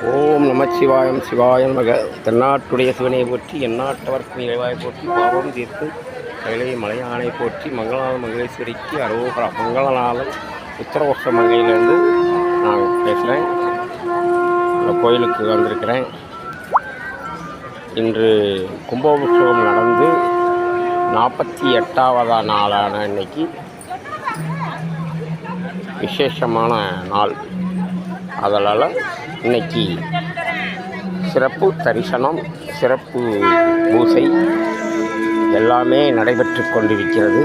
ஓம் நமச்சிவாயம் சிவாயம் மக தென்னாட்டுடைய சிவனை போற்றி எந்நாட்டவர்க்கும் இறைவாய் போற்றி பாவம் தீர்த்து கைலை மலையானை போற்றி மங்களாத மங்களேஸ்வரிக்கு அரோகரா. மங்களநாதம் உத்தரகோஷ மங்கையிலேருந்து நான் பேசுகிறேன். இந்த கோயிலுக்கு வந்திருக்கிறேன். இன்று கும்பாபிஷேகம் நடந்து 48வது நாளான இன்னைக்கு விசேஷமான நாள். அதனால் இன்னைக்கு சிறப்பு தரிசனம், சிறப்பு பூசை எல்லாமே நடைபெற்று கொண்டிருக்கிறது.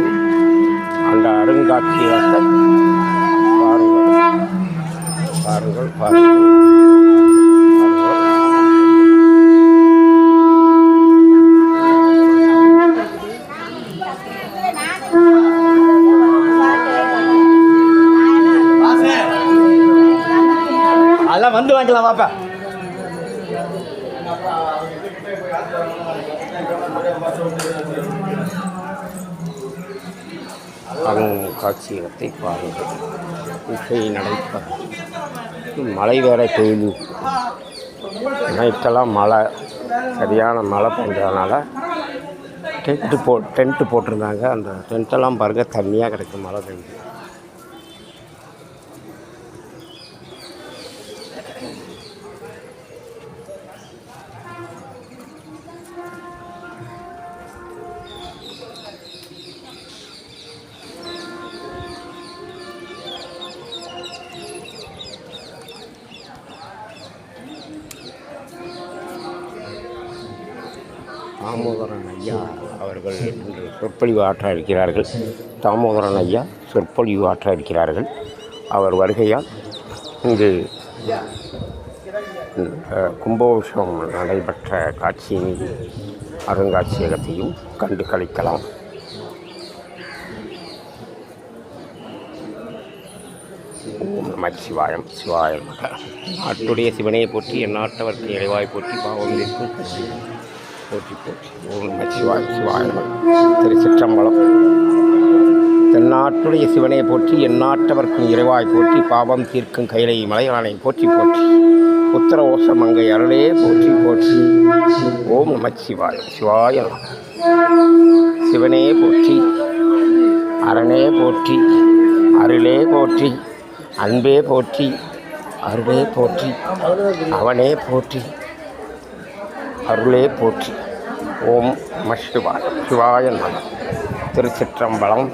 அந்த அருங்காட்சியகத்தை பாருங்கள் பாருங்கள். அதெல்லாம் வந்து வாங்கிக்கலாம் வாப்பா. அருங்காட்சியகத்தை பாருங்கள். இசை நடைபெறும். மழை வேற பெய்யுது. நைட்டெல்லாம் மழை, சரியான மழை பெஞ்சதுனால டென்ட்டு போட்டிருந்தாங்க. அந்த டென்ட்டெல்லாம் பாருங்கள், தண்ணியாக கிடைக்கும் மழை பெய்யுது. தாமோதரன் ஐயா அவர்கள் இன்று சொற்பொழிவு ஆற்ற இருக்கிறார்கள். தாமோதரன் ஐயா சொற்பொழிவு ஆற்ற இருக்கிறார்கள். அவர் வருகையால் இங்கு கும்பாபிஷேகம் நடைபெற்ற காட்சியின் அருங்காட்சியகத்தையும் கண்டு களிக்கலாம். ஓம் நமச்சிவாயம் சிவாயம். நாட்டுடைய சிவனையை போற்றி எந்நாட்டவர்க்கு இறைவாய் போற்றி பாவம் தீர்க்கும் போற்றி போற்றி. ஓம் நமச்சிவாயம் சிவாயம். திருச்சிற்றம்பலம். தென்னாட்டுடைய சிவனை போற்றி எந்நாட்டவர்க்கும் இறைவாய் போற்றி பாவம் தீர்க்கும் கைலை மலையானை போற்றி போற்றி. உத்தரகோஷ மங்கை அருளே போற்றி போற்றி. ஓம் நமச்சிவாயம் சிவாயம். சிவனே போற்றி, அரணே போற்றி, அருளே போற்றி, அன்பே போற்றி, அருளே போற்றி, அவனே போற்றி, அருளே போற்றி. ஓம் நம சிவாய சிவாய நம. திருச்சிற்றம்பலம்.